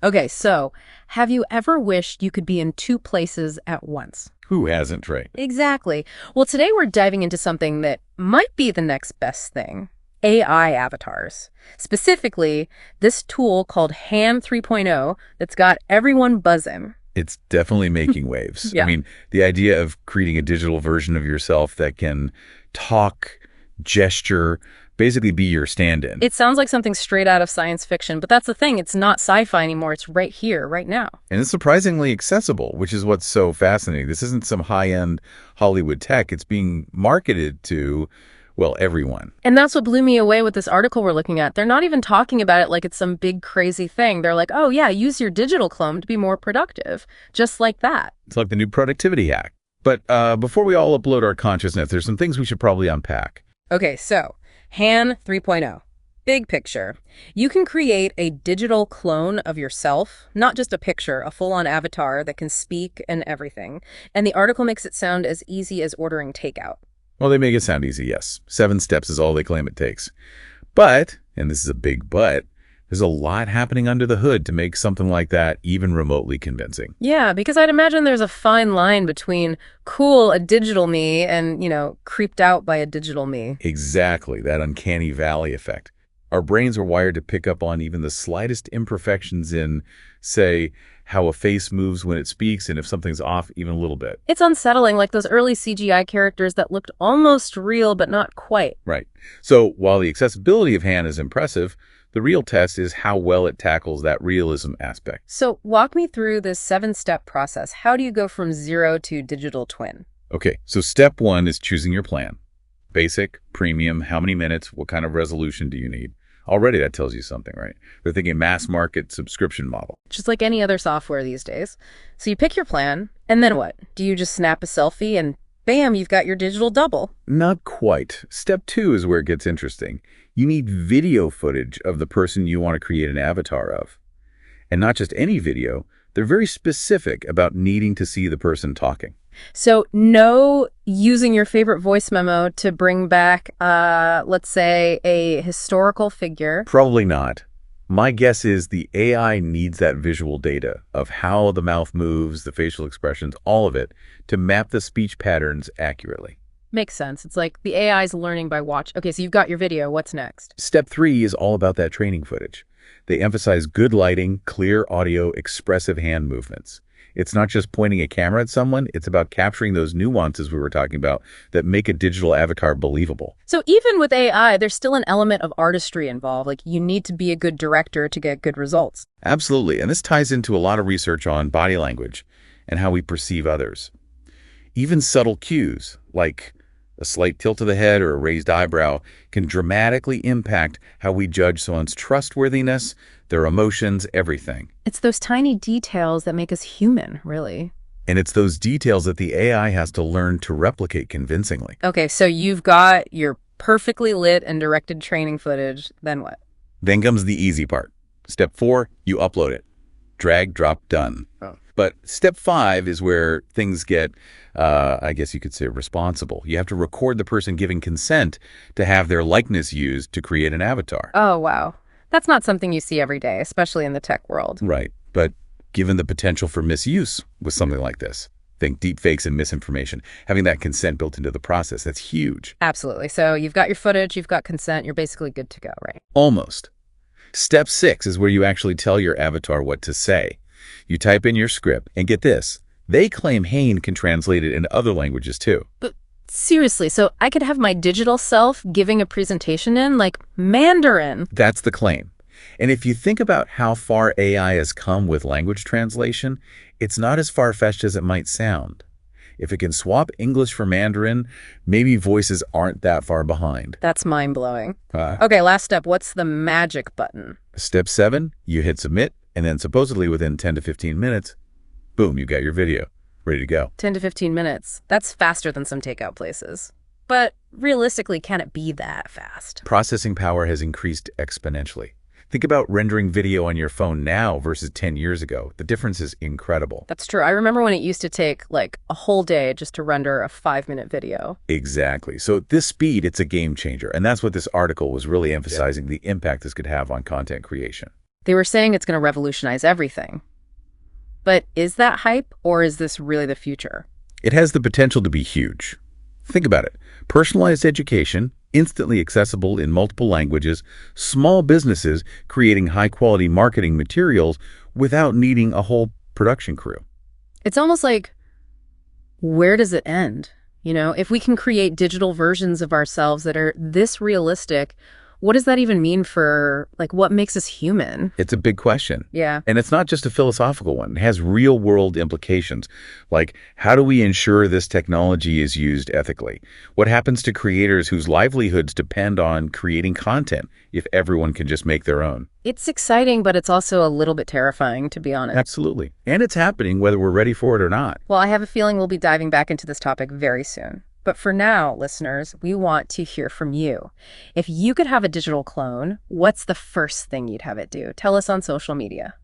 Okay, so have you ever wished you could be in two places at once? Who hasn't, Trey? Exactly. Well, today we're diving into something that might be the next best thing. AI avatars. Specifically, this tool called Han 3.0 that's got everyone buzzing. It's definitely making waves. I Yeah. mean, the idea of creating a digital version of yourself that can talk, gesture, basically be your stand-in. It sounds like something straight out of science fiction, but that's the thing. It's not sci-fi anymore. It's right here, right now. And it's surprisingly accessible, which is what's so fascinating. This isn't some high-end Hollywood tech. It's being marketed to, well, everyone. And that's what blew me away with this article we're looking at. They're not even talking about it like it's some big crazy thing. They're like, oh yeah, use your digital clone to be more productive. Just like that. It's like the new productivity hack. But before we all upload our consciousness, there's some things we should probably unpack. Okay, so Han 3.0. Big picture. You can create a digital clone of yourself, not just a picture, a full-on avatar that can speak and everything. And the article makes it sound as easy as ordering takeout. Well, they make it sound easy, yes. 7 steps is all they claim it takes. But, and this is a big but, there's a lot happening under the hood to make something like that even remotely convincing. Yeah, because I'd imagine there's a fine line between cool, a digital me, and, creeped out by a digital me. Exactly, that uncanny valley effect. Our brains are wired to pick up on even the slightest imperfections in, say, how a face moves when it speaks and if something's off even a little bit. It's unsettling, like those early CGI characters that looked almost real, but not quite. Right. So while the accessibility of Han is impressive, the real test is how well it tackles that realism aspect. So walk me through this 7-step process. How do you go from zero to digital twin? Okay, so step 1 is choosing your plan. Basic, premium, how many minutes, what kind of resolution do you need? Already that tells you something, right? They're thinking mass market subscription model. Just like any other software these days. So you pick your plan, and then what? Do you just snap a selfie and bam, you've got your digital double? Not quite. Step 2 is where it gets interesting. You need video footage of the person you want to create an avatar of. And not just any video, they're very specific about needing to see the person talking. So no using your favorite voice memo to bring back, let's say, a historical figure. Probably not. My guess is the AI needs that visual data of how the mouth moves, the facial expressions, all of it, to map the speech patterns accurately. Makes sense. It's like the AI is learning by watch. Okay, so you've got your video. What's next? Step 3 is all about that training footage. They emphasize good lighting, clear audio, expressive hand movements. It's not just pointing a camera at someone, it's about capturing those nuances we were talking about that make a digital avatar believable. So even with AI, there's still an element of artistry involved. Like you need to be a good director to get good results. Absolutely, and this ties into a lot of research on body language and how we perceive others. Even subtle cues, like a slight tilt of the head or a raised eyebrow, can dramatically impact how we judge someone's trustworthiness, their emotions, everything. It's those tiny details that make us human, really. And it's those details that the AI has to learn to replicate convincingly. Okay, so you've got your perfectly lit and directed training footage. Then what? Then comes the easy part. Step 4, you upload it. Drag, drop, done. Oh. But step 5 is where things get, I guess you could say, responsible. You have to record the person giving consent to have their likeness used to create an avatar. Oh, wow. That's not something you see every day, especially in the tech world. Right. But given the potential for misuse with something like this, think deepfakes and misinformation, having that consent built into the process, that's huge. Absolutely. So you've got your footage, you've got consent, you're basically good to go, right? Almost. Step 6 is where you actually tell your avatar what to say. You type in your script, and get this, they claim Han can translate it into other languages too. But seriously, so I could have my digital self giving a presentation in, like, Mandarin. That's the claim. And if you think about how far AI has come with language translation, it's not as far-fetched as it might sound. If it can swap English for Mandarin, maybe voices aren't that far behind. That's mind-blowing. Okay, last step. What's the magic button? Step 7, you hit submit, and then supposedly within 10 to 15 minutes, boom, you got your video ready to go. 10 to 15 minutes. That's faster than some takeout places. But realistically, can it be that fast? Processing power has increased exponentially. Think about rendering video on your phone now versus 10 years ago. The difference is incredible. That's true. I remember when it used to take like a whole day just to render a 5-minute video. Exactly. So at this speed, it's a game changer. And that's what this article was really emphasizing, the impact this could have on content creation. They were saying it's going to revolutionize everything. But is that hype, or is this really the future? It has the potential to be huge. Think about it. Personalized education, instantly accessible in multiple languages, small businesses creating high-quality marketing materials without needing a whole production crew. It's almost like, where does it end? If we can create digital versions of ourselves that are this realistic, what does that even mean for, what makes us human? It's a big question. Yeah. And it's not just a philosophical one. It has real-world implications. Like, how do we ensure this technology is used ethically? What happens to creators whose livelihoods depend on creating content if everyone can just make their own? It's exciting, but it's also a little bit terrifying, to be honest. Absolutely. And it's happening whether we're ready for it or not. Well, I have a feeling we'll be diving back into this topic very soon. But for now, listeners, we want to hear from you. If you could have a digital clone, what's the first thing you'd have it do? Tell us on social media.